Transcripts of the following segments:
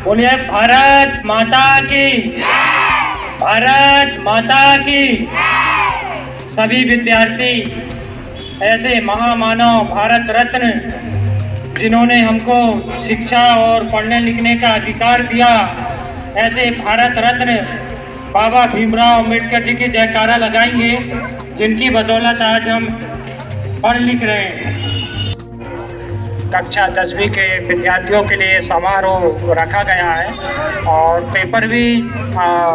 बोलिए भारत माता की, भारत माता की। सभी विद्यार्थी ऐसे महामानव भारत रत्न जिन्होंने हमको शिक्षा और पढ़ने लिखने का अधिकार दिया, ऐसे भारत रत्न बाबा भीमराव अम्बेडकर जी की जयकारा लगाएंगे, जिनकी बदौलत आज हम पढ़ लिख रहे हैं। कक्षा 10वीं के विद्यार्थियों के लिए समारोह रखा गया है और पेपर भी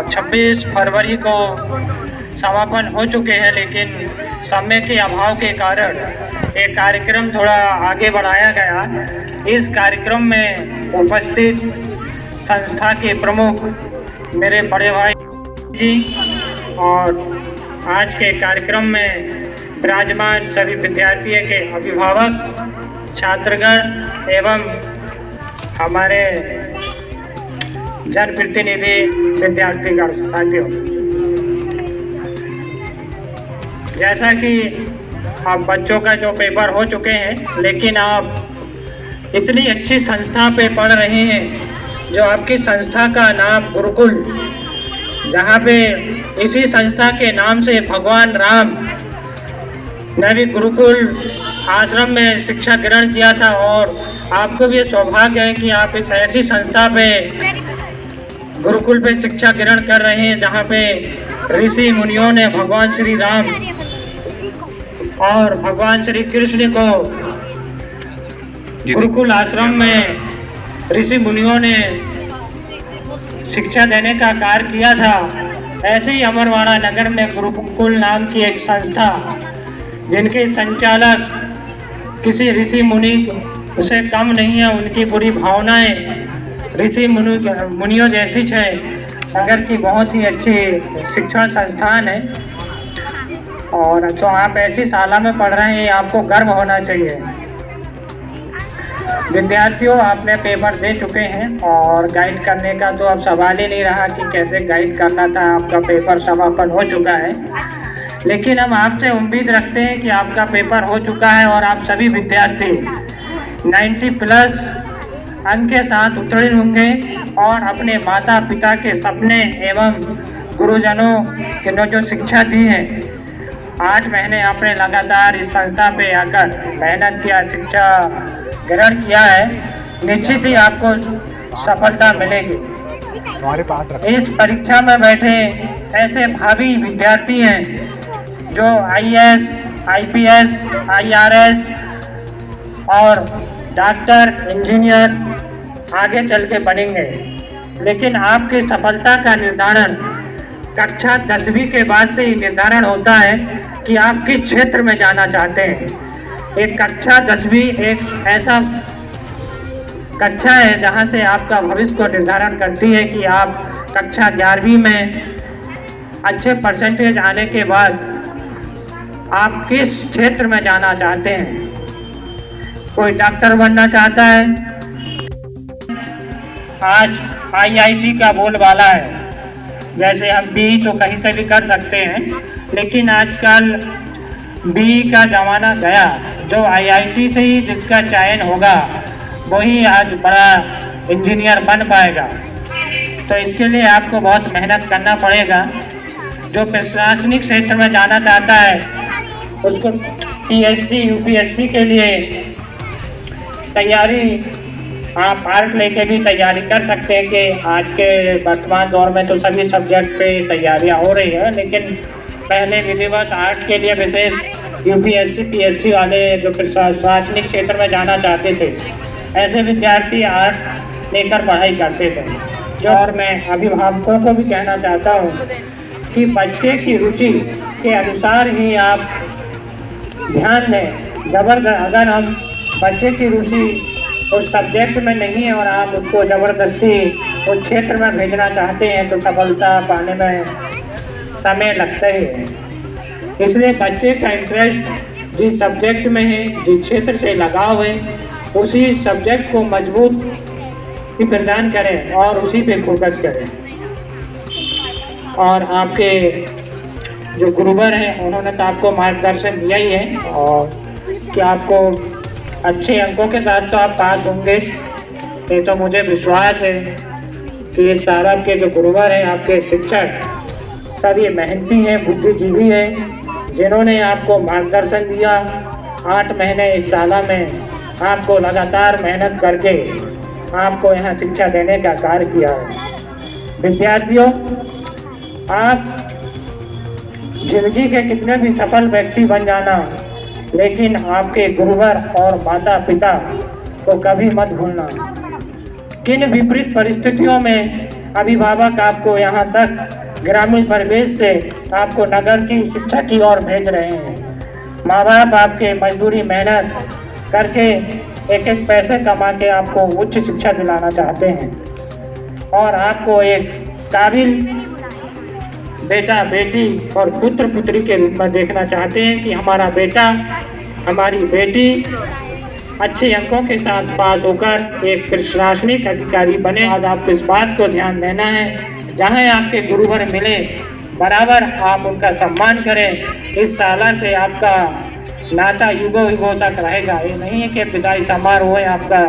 26 फरवरी को समापन हो चुके हैं, लेकिन समय के अभाव के कारण एक कार्यक्रम थोड़ा आगे बढ़ाया गया। इस कार्यक्रम में उपस्थित संस्था के प्रमुख मेरे बड़े भाई जी और आज के कार्यक्रम में विराजमान सभी विद्यार्थियों के अभिभावक, छात्रगण एवं हमारे जनप्रतिनिधि विद्यार्थीगण साथियों, जैसा कि आप बच्चों का जो पेपर हो चुके हैं, लेकिन आप इतनी अच्छी संस्था पे पढ़ रहे हैं जो आपकी संस्था का नाम गुरुकुल, जहाँ पे इसी संस्था के नाम से भगवान राम ने भी गुरुकुल आश्रम में शिक्षा ग्रहण किया था, और आपको भी सौभाग्य है कि आप इस ऐसी संस्था पे गुरुकुल पे शिक्षा ग्रहण कर रहे हैं जहाँ पे ऋषि मुनियों ने भगवान श्री राम और भगवान श्री कृष्ण को गुरुकुल आश्रम में ऋषि मुनियों ने शिक्षा देने का कार्य किया था। ऐसे ही अमरवाड़ा नगर में गुरुकुल नाम की एक संस्था, जिनके संचालक किसी ऋषि मुनि उसे कम नहीं है, उनकी पूरी भावनाएं ऋषि मुनियों जैसी है, अगर की बहुत ही अच्छी शिक्षण संस्थान है। और जो आप ऐसी शाला में पढ़ रहे हैं, आपको गर्व होना चाहिए। विद्यार्थियों, आपने पेपर दे चुके हैं और गाइड करने का तो अब सवाल ही नहीं रहा कि कैसे गाइड करना था। आपका पेपर समापन हो चुका है, लेकिन हम आपसे उम्मीद रखते हैं कि आपका पेपर हो चुका है और आप सभी विद्यार्थी 90+ अंक के साथ उत्तीर्ण होंगे और अपने माता पिता के सपने एवं गुरुजनों ने जो शिक्षा दी है, 8 महीने आपने लगातार इस संस्था पे आकर मेहनत किया, शिक्षा ग्रहण किया है, निश्चित ही आपको सफलता मिलेगी। हमारे पास इस परीक्षा में बैठे ऐसे भावी विद्यार्थी हैं जो IAS, IPS, IRS और डॉक्टर, इंजीनियर आगे चल के बनेंगे, लेकिन आपकी सफलता का निर्धारण कक्षा 10वीं के बाद से ही निर्धारण होता है कि आप किस क्षेत्र में जाना चाहते हैं। एक कक्षा 10वीं एक ऐसा कक्षा है जहां से आपका भविष्य को निर्धारण करती है कि आप कक्षा 11वीं में अच्छे परसेंटेज आने के बाद आप किस क्षेत्र में जाना चाहते हैं। कोई डॉक्टर बनना चाहता है, आज IIT का बोलबाला है। जैसे हम BE तो कहीं से भी कर सकते हैं, लेकिन आजकल BE का ज़माना गया। जो IIT से ही जिसका चयन होगा वही आज बड़ा इंजीनियर बन पाएगा। तो इसके लिए आपको बहुत मेहनत करना पड़ेगा। जो प्रशासनिक क्षेत्र में जाना चाहता है उसको PSC, UPSC के लिए तैयारी आप आर्ट लेके भी तैयारी कर सकते हैं कि आज के वर्तमान दौर में तो सभी सब्जेक्ट पे तैयारियां हो रही है, लेकिन पहले विधिवत आर्ट के लिए विशेष UPSC, PSC वाले जो प्रशासनिक क्षेत्र में जाना चाहते थे, ऐसे विद्यार्थी आर्ट लेकर पढ़ाई करते थे। जो और मैं अभिभावकों को भी कहना चाहता हूँ कि बच्चे की रुचि के अनुसार ही आप ध्यान दें। अगर हम बच्चे की रुचि उस सब्जेक्ट में नहीं है और आप उसको ज़बरदस्ती उस क्षेत्र में भेजना चाहते हैं तो सफलता पाने में समय लगता ही है। इसलिए बच्चे का इंटरेस्ट जिस सब्जेक्ट में है, जिस क्षेत्र से लगाव है, उसी सब्जेक्ट को मजबूत ही प्रदान करें और उसी पे फोकस करें। और आपके जो गुरुवर हैं उन्होंने तो आपको मार्गदर्शन दिया ही है और कि आपको अच्छे अंकों के साथ तो आप पास होंगे, ये तो मुझे विश्वास है। कि इस साल आपके जो गुरुवर हैं, आपके शिक्षक सभी मेहनती हैं, बुद्धिजीवी हैं, जिन्होंने आपको मार्गदर्शन दिया। 8 महीने इस साल में आपको लगातार मेहनत करके आपको यहाँ शिक्षा देने का कार्य किया है। विद्यार्थियों, आप जिंदगी के कितने भी सफल व्यक्ति बन जाना, लेकिन आपके गुरुवर और माता पिता को कभी मत भूलना। किन विपरीत परिस्थितियों में अभिभावक आपको यहाँ तक ग्रामीण परिवेश से आपको नगर की शिक्षा की ओर भेज रहे हैं। माँ बाप आपके मजदूरी मेहनत करके एक एक पैसे कमा के आपको उच्च शिक्षा दिलाना चाहते हैं और आपको एक काबिल बेटा बेटी और पुत्र पुत्री के रूप में देखना चाहते हैं कि हमारा बेटा हमारी बेटी अच्छे अंकों के साथ पास होकर एक प्रशासनिक अधिकारी बने। आज आपको इस बात को ध्यान देना है, जहां आपके गुरुवर मिले बराबर आप उनका सम्मान करें। इस साल से आपका नाता युगों युगों तक रहेगा। ये नहीं है कि विदाई समारोह है आपका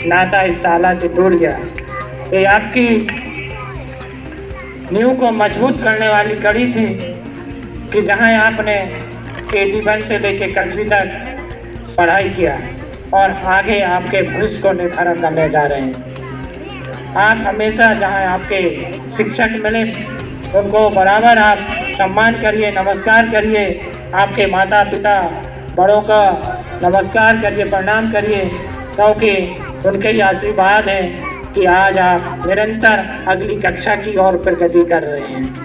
नाता इस साल से टूट गया। ये आपकी नींव को मजबूत करने वाली कड़ी थी कि जहां आपने KG 1 से लेकर 10वीं तक पढ़ाई किया और आगे आपके भविष्य को निर्धारण करने जा रहे हैं। आप हमेशा जहां आपके शिक्षक मिले उनको बराबर आप सम्मान करिए, नमस्कार करिए। आपके माता पिता बड़ों का नमस्कार करिए, प्रणाम करिए, क्योंकि उनके ही आशीर्वाद हैं कि आज आप निरंतर अगली कक्षा की ओर प्रगति कर रहे हैं।